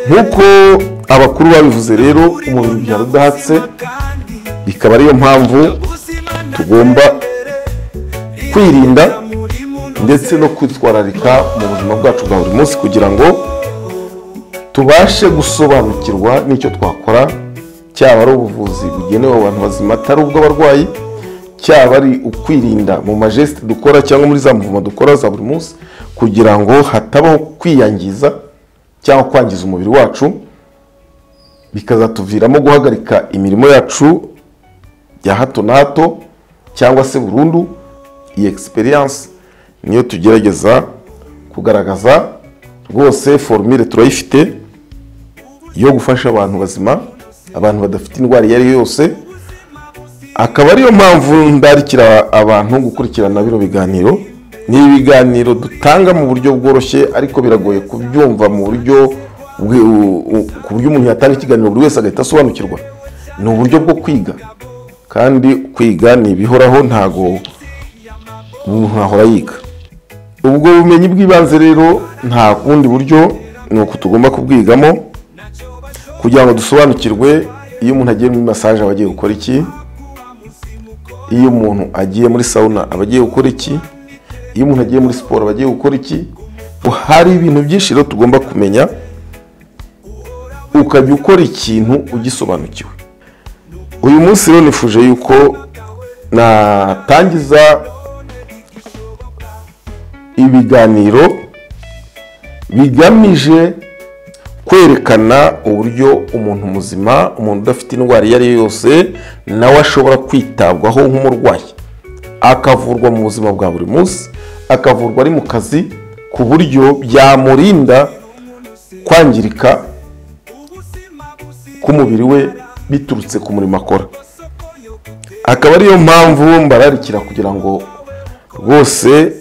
nk'uko abakuru babivuze rero umubiri ubyara udahatse, bikaba ariyo mpamvu tugomba kwirinda ndetse no kwitwararika mu buzima bwacu bwa buri munsi kugira ngo tubashe gusobanukirwa n'icyo twakora, cyaba ari ubuvuzi bugenewe abantu bazima atari ubw'abarwayi, cyaba ari ukwirinda mu majesite dukora cyangwa muri za mvumo dukora za buri munsi kugira ngo hatabaho kwiyangiza cyangwa kwangiza umubiri wacu, bikazatuviramo guhagarika imirimo yacu ya hato na hato cyangwa se burundu. Iyi experience niyo tugerageza kugaragaza rwose. Formule turayifite yo gufasha abantu bazima, abantu badafite indwara iyo ari yo yose. Akaba ariyo mpamvu ndarikira abantu gukurikirana bino biganiro. Ni ibiganiro dutanga mu buryo bworoshye ariko biragoye kubyumva mu buryo ku buryo umuntu yatanga ikiganiro buri wese agahita asobanukirwa. Ni uburyo bwo kwiga, kandi kwiga ni ibihoraho, ntago umuntu ahora yiga. Ubwo bumenyi bw'ibanze rero nta kundi buryo ni uko tugomba kubwigamo kugira ngo dusobanukirwe. Iyo umuntu agiye muri massage aba agiye gukora iki, iyo umuntu agiye muri sauna aba agiye gukora iki, iyo umuntu agiye muri siporo aba agiye gukora iki. Hari ibintu byinshi rero tugomba kumenya, ukajya ukora ikintu ugisobanukiwe. Uyu munsi rero nifuje yuko natangiza ibiganiro bigamije kwerekana uburyo umuntu muzima, umuntu udafite indwara iyo ari yo yose, nawe ashobora kwitabwaho nk'umurwayi, akavurwa mu buzima bwa buri munsi, akavurwa ari mu kazi, ku buryo byamurinda kwangirika k'umubiri we biturutse ku murimo akora. Akaba ariyo mpamvu mbararikira kugira ngo rwose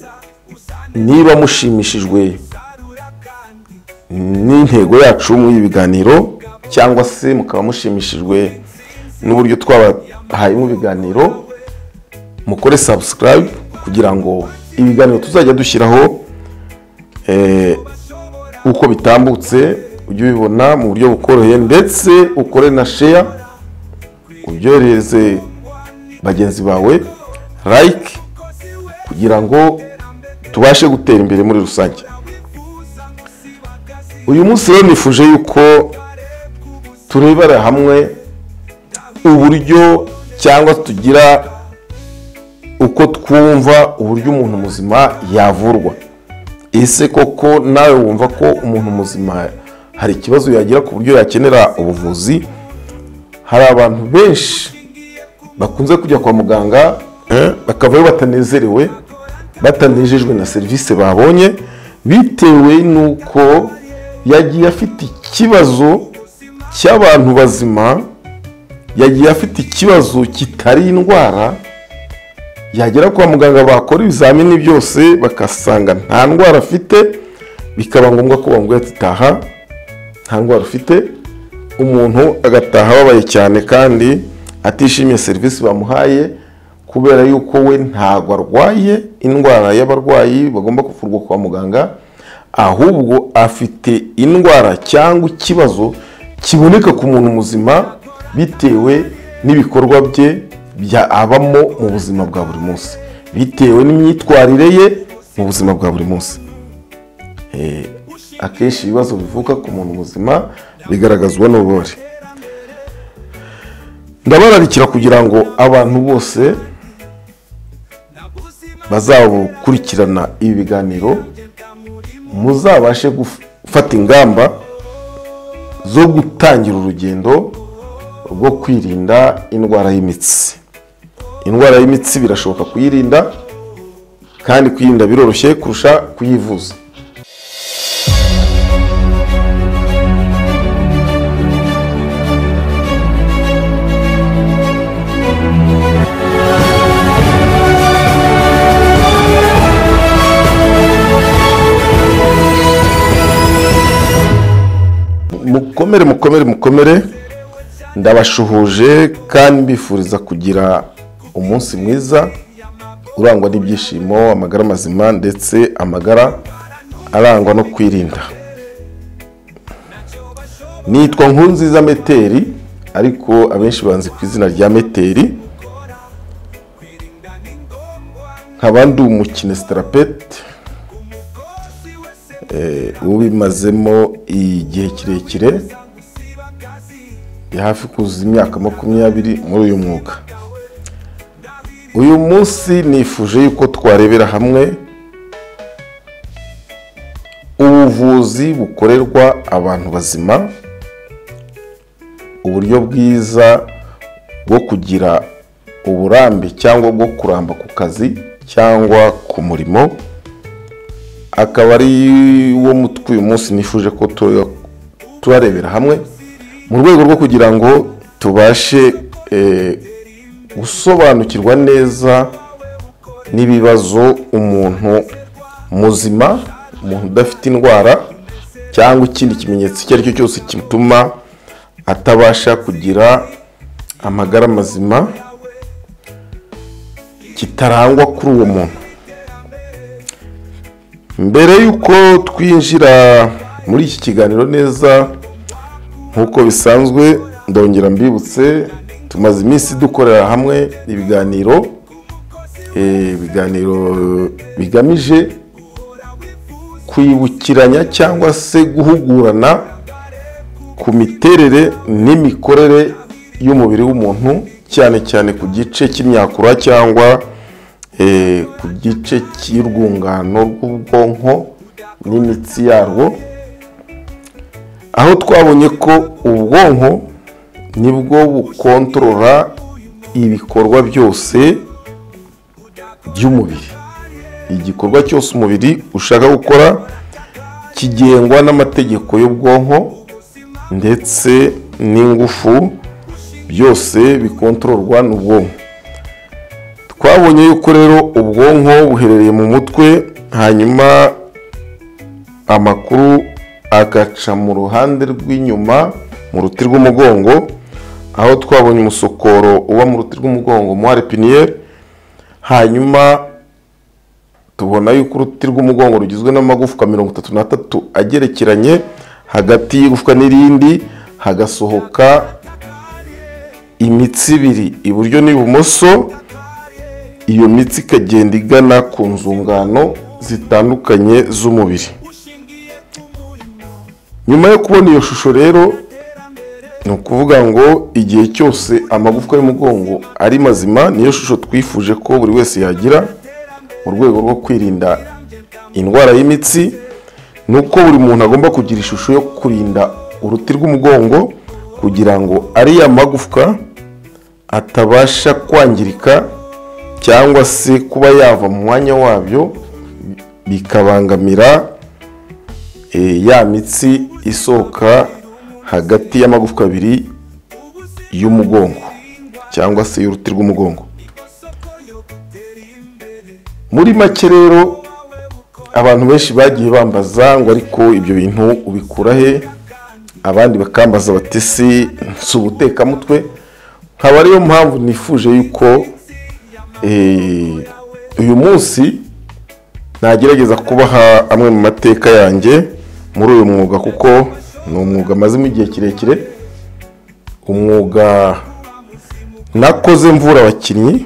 niba mushimishijwe n'intego yacu mu biganiro, cyangwa se mukaba mushimishijwe n'uburyo twabahaye mu biganiro, mukore subscribe kugira ngo ibiganiro tuzajya dushyiraho uko bitambutse ujye ubibona mu buryo bukoroheye, ndetse ukore na share, ubyohereze bagenzi bawe, like, kugira ngo tubashe gutera imbere muri rusange. Uyu munsi rero nifuje yuko turebera hamwe uburyo cyangwa tugira uko twumva uburyo umuntu muzima yavurwa. Ese koko nawe wumva ko umuntu muzima hari ikibazo yagira ku buryo yakenera ubuvuzi? Hari abantu benshi bakunze kujya kwa muganga bakavayo batanezerewe, batanejejwe na serivisi babonye, bitewe nuko yagiye afite ikibazo cy'abantu bazima, yagiye afite ikibazo kitari indwara. Yagera kwa muganga bakora ibizamini byose bakasanga nta ndwara afite, bikaba ngombwa ko bamubwira ati taha, nta ndwara ufite. Umuntu agataha ababaye cyane kandi atishimiye serivisi bamuhaye, kubera yuko we ntago arwaye indwara y'abarwayi bagomba kuvurwa kwa muganga, ahubwo afite indwara cyangwa ikibazo kiboneka ku muntu muzima bitewe n'ibikorwa bye abamo mu buzima bwa buri munsi, bitewe n'imyitwarire ye mu buzima bwa buri munsi. Akenshi ibibazo bivuka ku muntu muzima bigaragazwa n'ububabare. Ndabararikira kugira ngo abantu bose bazakurikirana ibi biganiro muzabashe gufata ingamba zo gutangira urugendo rwo kwirinda indwara y'imitsi. Indwara y'imitsi birashoboka kuyirinda, kandi kuyirinda biroroshye kurusha kuyivuza. Mukomere, ndabashuhuje kandi mbifuriza kugira umunsi mwiza urangwa n'ibyishimo, amagara mazima, ndetse amagara arangwa no kwirinda. nitwa Nkurunziza Meteri, ariko abenshi banzi ku izina rya Meteri. nkaba ndi umukinesitherapete ubimazemo igihe kirekire, hafi kuzuza imyaka 20 muri uyu mwuga. Uyu munsi nifuje yuko twarebera hamwe ubuvuzi bukorerwa abantu bazima, uburyo bwiza bwo kugira uburambe cyangwa bwo kuramba ku kazi cyangwa ku murimo. Akaba ari wo mutwe uyu munsi nifuje ko turarebera hamwe mu rwego rwo kugira ngo tubashe gusobanukirwa neza n'ibibazo umuntu muzima, umuntu udafite indwara cyangwa ikindi kimenyetso icyo ari cyo cyose gituma atabasha kugira amagara mazima kitarangwa kuri uwo muntu. Mbere yuko twinjira muri iki kiganiro neza nkuko bisanzwe, ndongera mbibutse tumaze iminsi dukorera hamwe ibiganiro bigamije kwibukiranya cyangwa se guhugurana ku miterere n'imikorere y'umubiri w'umuntu, cyane cyane ku gice cy'imyakura cyangwa ku gice cy'urwungano rw'ubwonko n'imitsi yarwo, aho twabonye ko ubwonko nibwo bukontorora ibikorwa byose by'umubiri. Igikorwa cyose umubiri ushaka gukora kigengwa n'amategeko y'ubwonko, ndetse n'ingufu byose bikontororwa n'ubwonko. Twabonye yuko rero ubwonko buherereye mu mutwe, hanyuma amakuru agaca mu ruhande rw'inyuma mu ruti rw'umugongo, aho twabonye umusokoro uba mu ruti rw'umugongo moire épinière. Hanyuma tubona yuko uruti rw'umugongo rugizwe n'amagufwa 33 agerekeranye, hagati y'igufwa n'irindi hagasohoka imitsi ibiri iburyo n'ibumoso. Iyo mitsi ikagenda igana ku nzungano zitandukanye z'umubiri. Nyuma yo kubona iyo shusho rero, ni ukuvuga ngo igihe cyose amagufwa y'umugongo ari mazima, niyo shusho twifuje ko buri wese yagira mu rwego rwo kwirinda indwara y'imitsi. Nuko buri muntu agomba kugira ishusho yo kurinda uruti rw'umugongo kugira ngo ariya magufwa atabasha kwangirika cyangwa se kuba yava mu mwanya wabyo bikabangamira ya mitsi isohoka hagati y'amagufwa abiri y'umugongo cyangwa se y'uruti rw'umugongo. Muri make rero abantu benshi bagiye bambaza ngo ariko ibyo bintu ubikura he, abandi bakambaza bati si ubutekamutwe. Nkaba ariyo mpamvu nifuje yuko uyu munsi nagerageza kubaha amwe mu mateka yanjye muri uyu mwuga, kuko ni umwuga mazemo igihe kirekire, umwuga nakoze mvura abakinnyi.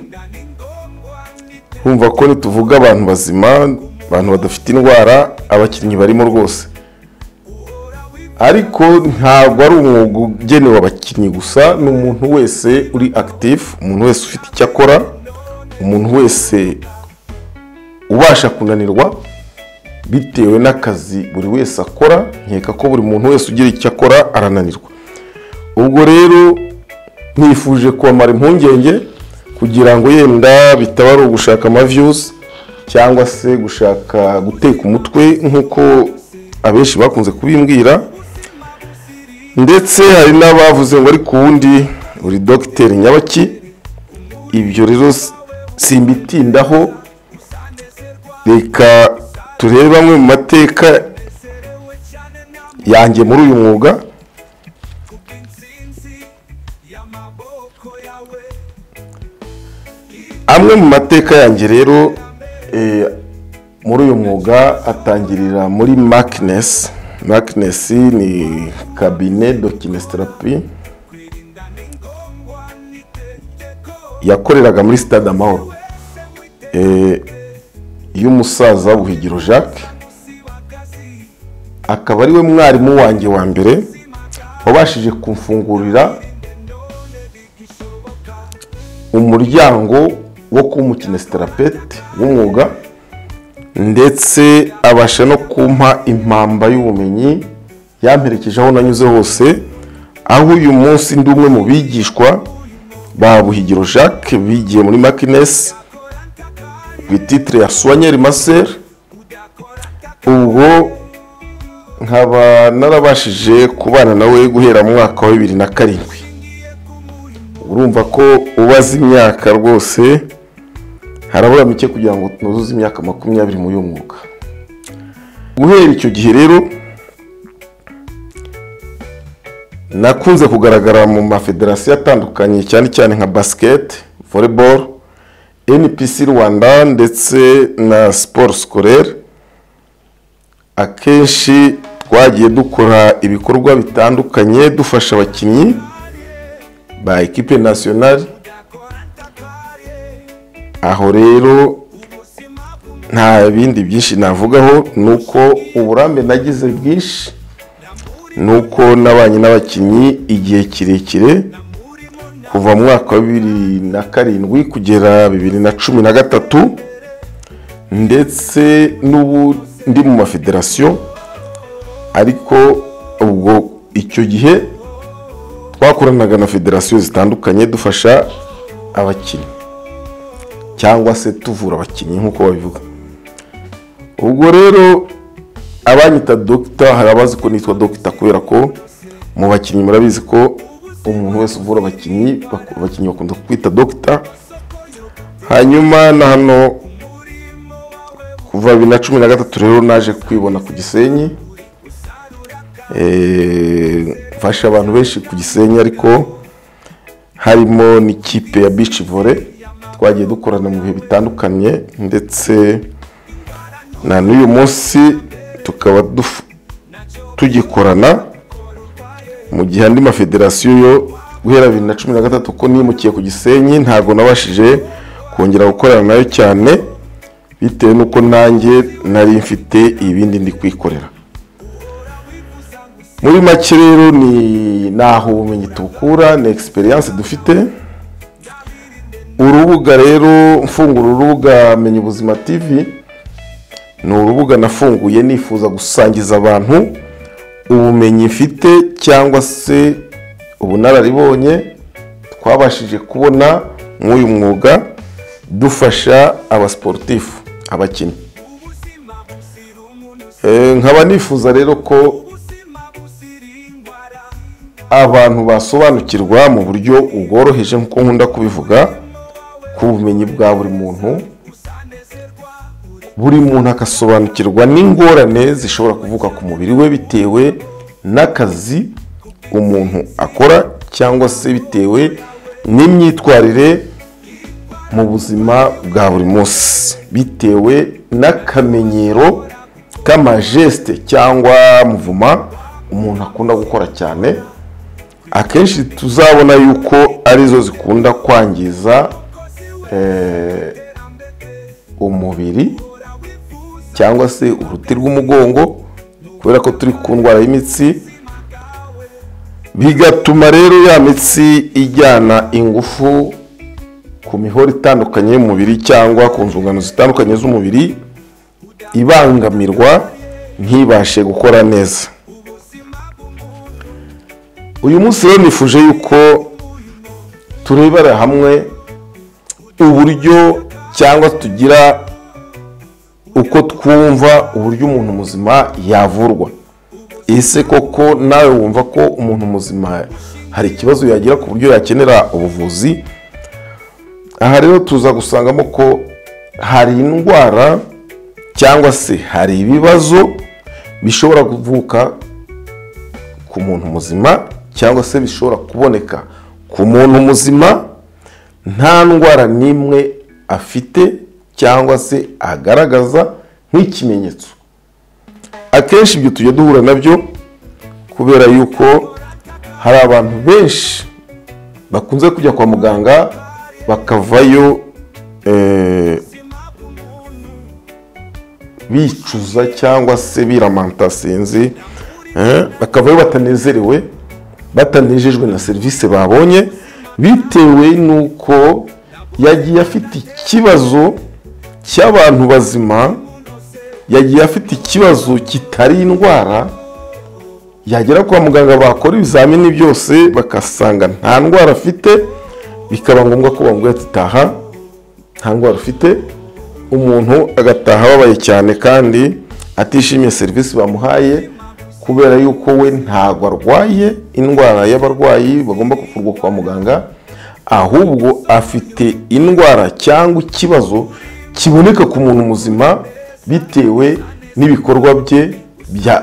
Kumva ko nituvuga abantu bazima, abantu badafite indwara, abakinnyi barimo rwose. Ariko ntabwo ari umwuga ugenewe abakinnyi gusa, ni umuntu wese uri active, umuntu wese ufite icyo akora, umuntu wese ubasha kunanirwa bitewe n'akazi buri wese akora. Nkeka ko buri muntu wese ugira icyo akora arananirwa. Ubwo rero nifuje kubamara impungenge kugira ngo yenda bitaba ari ugushaka views cyangwa se gushaka guteka umutwe nk'uko abenshi bakunze kubimbwira. Ndetse hari n'abavuze ngo ari ku wundi uri Dr Nyabaki. Ibyo rero simbitindaho, reka turebe bamwe mu mateka yanjye muri uyu mwuga. Amwe mu mateka yanjye rero muri uyu mwuga atangirira muri Markness Macness ni cabinet de kinesiotherapie yakoreraga muri Stade Amahoro y'umusaza Buhigiro Jacques, akaba ari we mwarimu wanjye wa mbere wabashije kumfungurira umuryango wo kuba umukinesiotherapete w'umwuga, ndetse abasha no kumpa impamba y'ubumenyi yamperekeje aho nanyuze hose, aho uyu munsi ndi umwe mu bigishwa ba Buhigiro Jacques bigiye muri Macness ku titre ya soigneur master. Ubwo nkaba narabashije kubana nawe guhera mu mwaka wa 2007. Urumva ko ubaza imyaka rwose harabura mike kugira ngo nuzuze imyaka 20 mu y'umwuga. Guhera icyo gihe rero nakunze kugaragara mu mafederasiyo atandukanye, cyane cyane nka basket, volleyball, NPC Rwanda ndetse na sport scolaire. Akenshi twagiye dukora ibikorwa bitandukanye dufasha abakinnyi ba equipe nationale. Aho rero nta bindi byinshi navugaho, nuko uburambe nagize bwinshi, nuko nabanye n'abakinnyi igihe kirekire kuva mu mwaka wa 2007 kugera 2013, ndetse n'ubu ndi mu mafederasiyo. Ariko ubwo icyo gihe twakoranaga na federasiyo zitandukanye dufasha abakinnyi cyangwa se tuvura abakinnyi nk'uko babivuga. Ubwo rero abanyita doctor, hari abazi ko nitwa doctor kubera ko mu bakinnyi murabizi ko umuntu wese uvura abakinnyi bakunda kwita doctor. Hanyuma na hano kuva 2013 rero naje kwibona ku Gisenyi, mfasha abantu benshi ku Gisenyi, ariko harimo n'ikipe ya beach volley twagiye dukorana mu bihe bitandukanye, ndetse na n'uyu munsi tukaba tugikorana. Mu gihe andi mafederasiyo yo guhera 2013 ko nimukiye ku Gisenyi ntago nabashije kongera gukorana nayo cyane, bitewe nuko nanjye nari mfite ibindi ndi kwikorera. Muri make rero ni naho ubumenyi tukura, ni experience dufite. Urubuga rero mfungura urubuga Menya Ubuzima TV, ni urubuga nafunguye nifuza gusangiza abantu ubumenyi mfite cyangwa se ubunararibonye twabashije kubona nk'uyu mwuga dufasha abasportifu, abakinnyi. Nkaba nifuza rero ko abantu basobanukirwa mu buryo ubworoheje nk'uko nkunda kubivuga ku bumenyi bwa buri muntu akasobanukirwa n'ingorane zishobora kuvuka ku mubiri we bitewe n'akazi umuntu akora, cyangwa se bitewe n'imyitwarire mu buzima bwa buri munsi, bitewe n'akamenyero k'amageste cyangwa muvuma umuntu akunda gukora cyane. Akenshi tuzabona yuko arizo zikunda kwangiza umubiri cyangwa se uruti rw'umugongo, kubera ko turi ku ndwara y'imitsi, bigatuma rero ya mitsi ijyana ingufu ku mihoro itandukanye y'umubiri cyangwa ku nzungano zitandukanye z'umubiri, ibangamirwa ntibashe gukora neza. Uyu munsi rero nifuje yuko turebera hamwe uburyo cyangwa tugira uko twumva uburyo umuntu muzima yavurwa. Ese koko nawe wumva ko umuntu muzima hari ikibazo yagira ku buryo yakenera ubuvuzi? Aha rero tuza gusangamo ko hari indwara cyangwa se hari ibibazo bishobora kuvuka ku muntu muzima, cyangwa se bishobora kuboneka ku muntu muzima nta ndwara n'imwe afite cyangwa se agaragaza nk'ikimenyetso, akenshi ibyo tujya duhura nabyo kubera yuko hari abantu benshi bakunze kujya kwa muganga bakavayo bicuza cyangwa se biramanta sinzi, bakavayo batanezerewe, batanejejwe na serivisi babonye, bitewe nuko yagiye afite ikibazo cy'abantu bazima, yagiye afite ikibazo kitari indwara, yagera kwa muganga bakora ibizamini byose bakasanga nta ndwara afite, bikaba ngombwa ko bamubwira ati taha nta ndwara ufite. Umuntu agataha ababaye cyane kandi atishimiye serivisi bamuhaye, kubera yuko we ntabwo arwaye indwara y'abarwayi bagomba kuvurwa kwa muganga, ahubwo afite indwara cyangwa ikibazo kiboneka ku muntu muzima bitewe n'ibikorwa bye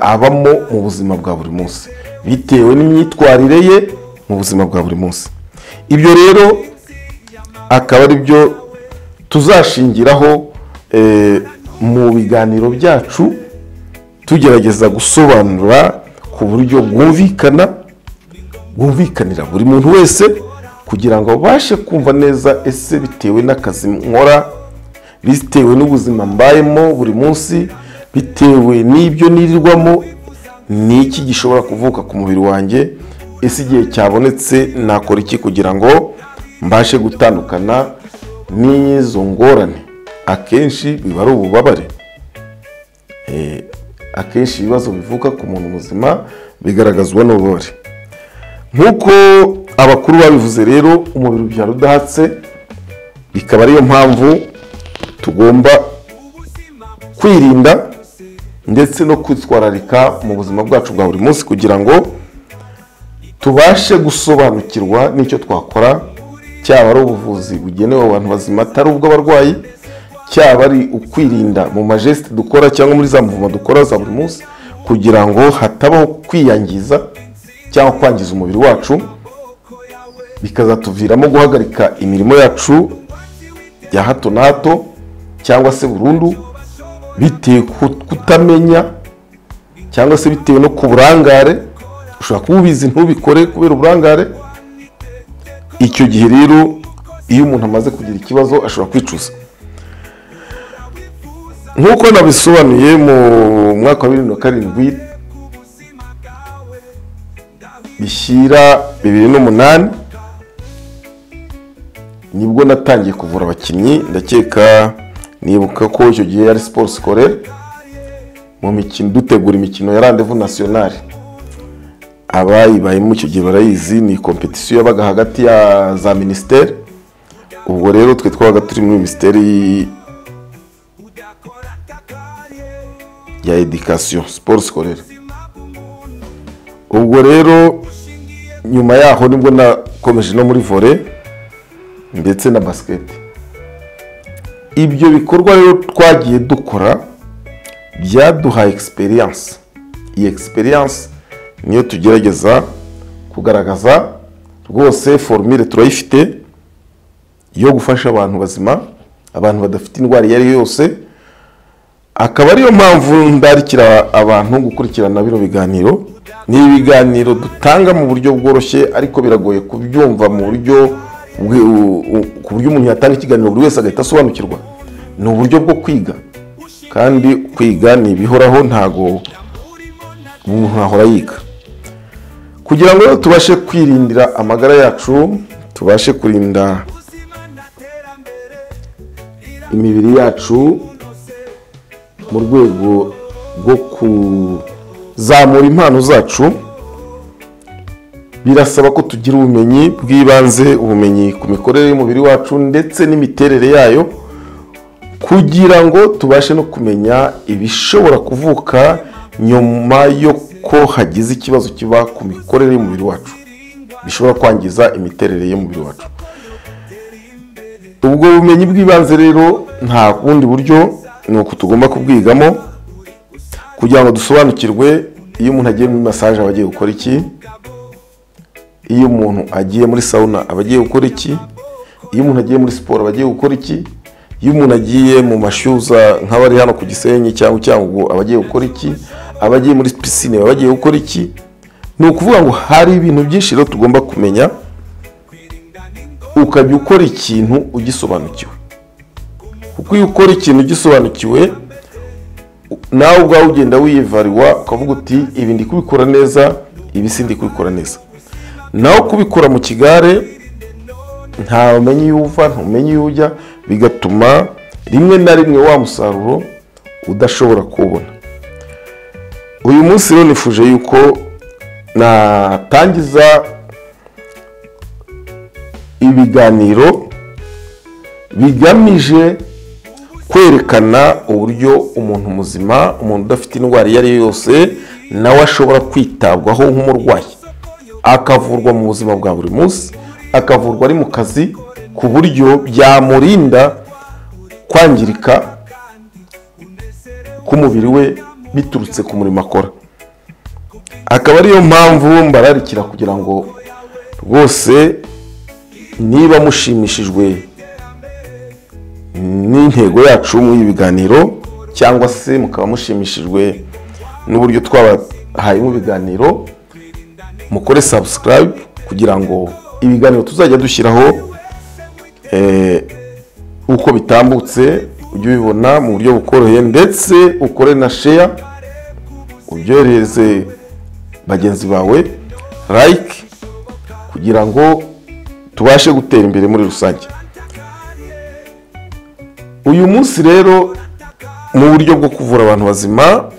abamo mu buzima bwa buri munsi, bitewe n'imyitwarire ye mu buzima bwa buri munsi. Ibyo rero akaba ari byo tuzashingiraho mu biganiro byacu, tugerageza gusobanura ku buryo bwumvikanira buri muntu wese, kugira ngo abashe kumva neza ese bitewe n'akazi nkora, bitewe n'ubuzima mbayemo buri munsi, bitewe n'ibyo nirirwamo, ni iki gishobora kuvuka ku mubiri wanjye, ese igihe cyabonetse nakora iki kugira ngo mbashe gutandukana n'izo ngorane. Akenshi biba ari ububabare, akenshi ibibazo bivuka ku muntu muzima bigaragazwa n'ububabare. Nk'uko abakuru babivuze rero, umubiri ubyara udahatse, bikaba ariyo mpamvu tugomba kwirinda ndetse no kwitwararika mu buzima bwacu bwa buri munsi, kugira ngo tubashe gusobanukirwa n'icyo twakora, cyaba ari ubuvuzi bugenewe abantu bazima atari ubw'abarwayi, cyaba ari ukwirinda mu majesite dukora cyangwa muri za mvuma dukora za buri munsi, kugira ngo hatabaho kwiyangiza cyangwa kwangiza umubiri wacu, bikazatuviramo guhagarika imirimo yacu ya hato na hato cyangwa se burundu, bitewe kutamenya cyangwa se bitewe no ku burangare. Ushobora kuba ubizi ntubikore kubera uburangare. Icyo gihe rero iyo umuntu amaze kugira ikibazo ashobora kwicuza. Nk'uko nabisobanuye mu mwaka wa 2007 bishyira 2008, nibwo natangiye kuvura abakinnyi. Ndakeka nibuka ko icyo gihe yari sport scolaire, mu mikino dutegura imikino ya rendez-vous national. Abayibayemo icyo gihe barayizi, ni competition yabaga hagati ya za ministère. Ubwo rero twe twabaga turi muri ministère ya education sport scolaire. Ubwo rero nyuma yaho nibwo nakomeje no muri volley ndetse na basket. Ibyo bikorwa rero twagiye dukora byaduha experience. Iyi experience niyo tugerageza kugaragaza rwose. Formule turayifite yo gufasha abantu bazima, abantu badafite indwara iyo ari yose. Akaba ariyo mpamvu ndarikira abantu gukurikirana bino biganiro. Ni ibiganiro dutanga mu buryo bworoshye, ariko biragoye kubyumva mu buryo ku buryo umuntu yatanga ikiganiro buri wese agahita asobanukirwa. Ni uburyo bwo kwiga, kandi kwiga ni ibihoraho, ntago umuntu ahora yiga. Kugira ngo tubashe kwirindira amagara yacu, tubashe kurinda imibiri yacu mu rwego rwo kuzamura impano zacu, birasaba ko tugira ubumenyi bw'ibanze, ubumenyi ku mikorere y'umubiri wacu ndetse n'imiterere yayo, kugira ngo tubashe no kumenya ibishobora kuvuka nyuma yo ko hagize ikibazo kiba ku mikorere y'umubiri wacu, bishobora kwangiza imiterere y'umubiri wacu. Ubwo bumenyi bw'ibanze rero nta bundi buryo ni uko tugomba kubwigamo, kugira ngo dusobanukirwe iyo umuntu agiye muri massage aba agiye gukora iki, iyo umuntu agiye muri sauna aba agiye gukora iki, iyo umuntu agiye muri siporo aba agiye gukora iki, iyo umuntu agiye mu mashyuza nk'abari hano ku Gisenyi cyangwa aba agiye gukora iki, abagiye muri pisine baba bagiye gukora iki. Ni ukuvuga ngo hari ibintu byinshi rero tugomba kumenya, ukajya ukora ikintu ugisobanukiwe, kuko iyo ukora ikintu ugisobanukiwe nawe ubwawe ugenda wiyevariwa ukavuga uti ibi ndi kubikora neza, ibi si ndi kubikora neza. Nawe kubikora mu kigare nta umenye iyo uva, ntumenye iyo ujya, bigatuma rimwe na rimwe wa musaruro udashobora kubona. Uyu munsi rero nifuje yuko natangiza ibiganiro bigamije kwerekana uburyo umuntu muzima, umuntu udafite indwara iyo ari yo yose, nawe ashobora kwitabwaho nk'umurwayi, akavurwa mu buzima bwa buri munsi, akavurwa ari mu kazi, ku buryo byamurinda kwangirika k'umubiri we biturutse ku murimo akora. Akaba ariyo mpamvu mbararikira kugira ngo rwose niba mushimishijwe n'intego yacu mu ibiganiro, cyangwa se mukaba mushimishijwe n'uburyo twabahaye mu biganiro, mukore subscribe kugira ngo ibiganiro tuzajya dushyiraho uko bitambutse ujye ubibona mu buryo bukoroheye, ndetse ukore na share, ubyohereze bagenzi bawe, like, kugira ngo tubashe gutera imbere muri rusange. Uyu munsi rero mu buryo bwo kuvura abantu bazima,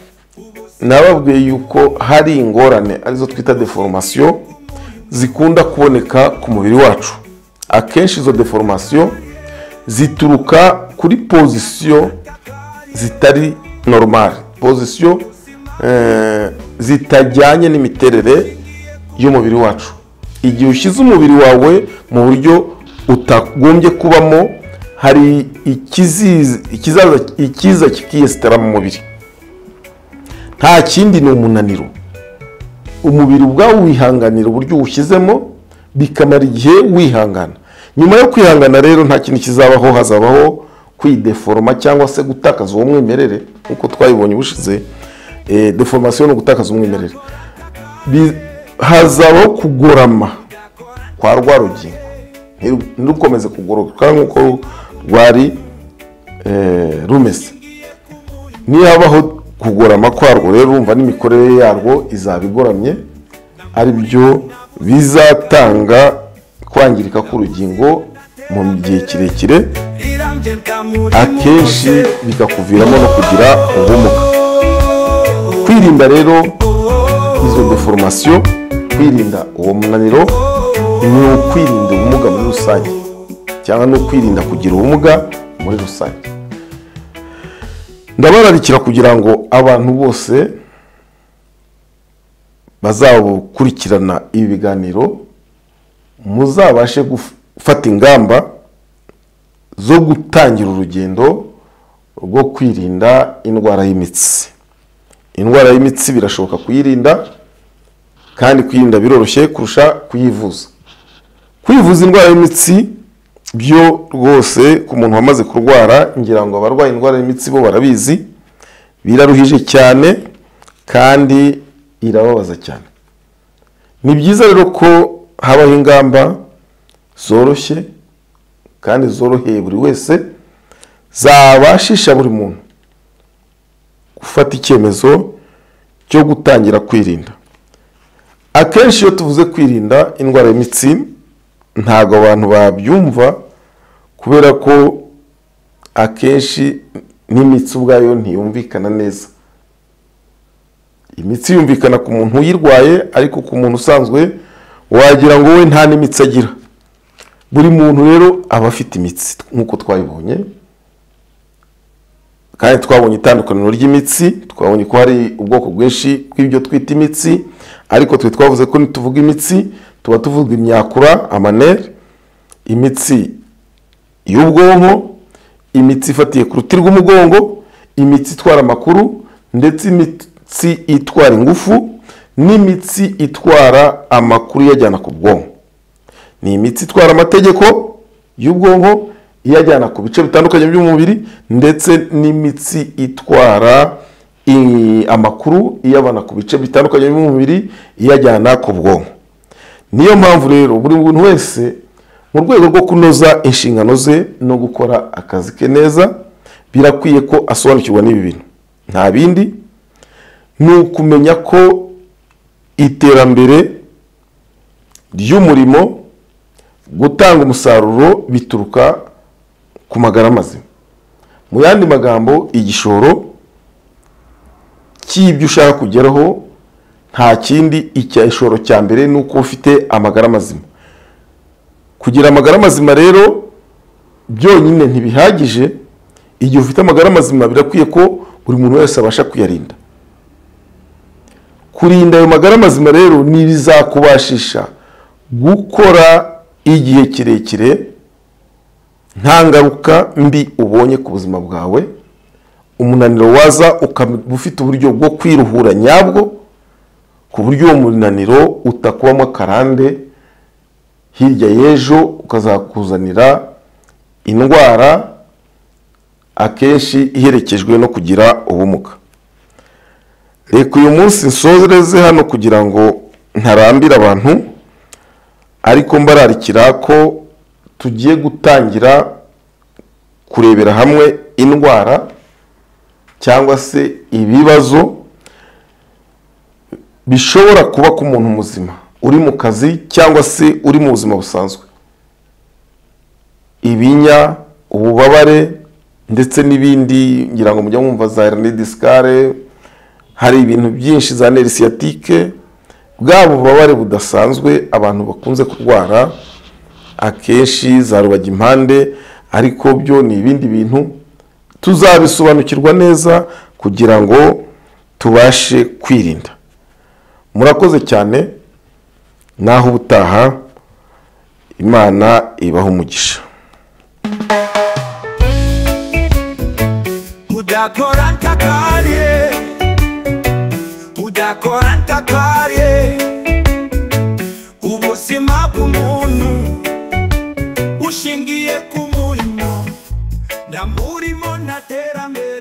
nababwiye yuko hari ingorane arizo twita deformation zikunda kuboneka ku mubiri wacu. Akenshi izo deformation zituruka kuri position zitari normal, position zitajyanye n'imiterere y'umubiri wacu. Igihe ushyize umubiri wawe mu buryo utagombye kubamo, hari ikiza kikiyesitara mu mubiri. Nta kindi, ni umunaniro. Umubiri ubwawe wihanganira uburyo uwushyizemo, bikamara igihe wihangana. Nyuma yo kwihangana rero nta kintu kizabaho, hazabaho kwideforma cyangwa se gutakaza uwo mwimerere, nkuko twabibonye ubushize. Deformation no gutakaza umwimerere. Hazabaho kugorama kwa rwa rugingo, ntirukomeze kugoroka nk'uko rwari rumeze. Nihabaho kugorama kwarwo rero, urumva n'imikorere yarwo izaba igoramye, ari byo bizatanga kwangirika k'urugingo mu gihe kirekire, akenshi bikakuviramo no kugira ubumuga. Kwirinda rero izo deformation, kwirinda uwo munaniro, ni ukwirinda ubumuga muri rusange, cyangwa no kwirinda kugira ubumuga muri rusange. Ndabararikira kugira ngo abantu bose bazakurikirana ibi biganiro, muzabashe gufata ingamba zo gutangira urugendo rwo kwirinda indwara y'imitsi. Indwara y'imitsi birashoboka kuyirinda, kandi kuyirinda biroroshye kurusha kuyivuza. Kwivuza indwara y'imitsi byo rwose ku muntu wamaze kurwara, ngira ngo abarwaye indwara y'imitsi bo barabizi, biraruhije cyane kandi irababaza cyane. Ni byiza rero ko habaho ingamba zoroshye kandi zoroheye buri wese, zabashisha buri muntu gufata icyemezo cyo gutangira kwirinda. Akenshi iyo tuvuze kwirinda indwara y'imitsi, ntago abantu babyumva, kubera ko akenshi n'imitsi ubwayo ntiyumvikana neza. Imitsi yumvikana ku muntu uyirwaye, ariko ku muntu usanzwe wagira ngo we nta n'imitsi agira. Buri muntu rero aba afite imitsi nk'uko twabibonye, kandi twabonye itandukaniro ry'imitsi. Twabonye ko hari ubwoko bwinshi bw'ibyo twita imitsi, ariko twe twavuze ko nituvuga imitsi tuba tuvuga imyakura, amanere, imitsi y'ubwonko, imitsi ifatiye ku ruti rw'umugongo, imitsi itwara amakuru, ndetse imitsi itwara ingufu, n'imitsi itwara amakuru iyajyana ku bwonko. Ni imitsi itwara amategeko y'ubwonko iyajyana ku bice bitandukanye by'umubiri, ndetse n'imitsi itwara amakuru iyabana ku bice bitandukanye by'umubiri iyajyana ku bwonko. Niyo mpamvu rero buri muntu wese mu rwego rwo kunoza inshingano ze no gukora akazi ke neza birakwiye ko asobanukirwa n'ibi bintu. Nta bindi ni ukumenya ko iterambere ry'umurimo gutanga umusaruro bituruka ku magara mazima. Mu yandi magambo, igishoro cy'ibyo ushaka kugeraho nta kindi, icyashoro cya mbere ni uko ufite amagara mazima. Kugira amagara mazima rero byonyine ntibihagije. Igihe ufite amagara mazima birakwiye ko buri muntu wese abasha kuyarinda. Kurinda ayo magara mazima rero ni bizakubashisha gukora igihe kirekire nta ngaruka mbi ubonye ku buzima bwawe. Umunaniro waza ukaba ufite uburyo bwo kwiruhura nyabwo, ku buryo uwo munaniro utakubamo akarande hirya y'ejo ukazakuzanira indwara akenshi iherekejwe no kugira ubumuga. Reka uyu munsi nsoreze hano kugira ngo ntarambira abantu, ariko mbararikira ko tugiye gutangira kurebera hamwe indwara cyangwa se ibibazo bishobora kuba ku muntu muzima uri mu kazi cyangwa se uri mu buzima busanzwe. Ibinya, ububabare ndetse n'ibindi, ngira ngo mujya mwumva za hernie discale, hari ibintu byinshi za nerf sciatique, bwa bubabare budasanzwe abantu bakunze kurwara akenshi za rubagimpande, ariko byo ni ibindi bintu tuzabisobanukirwa neza kugira ngo tubashe kwirinda. Murakoze cyane, naho ubutaha, Imana ibaho umugisha. Udakora ntakariye ubuzima bw'umuntu ushingiye ku murimo, nta murimo nta terambere.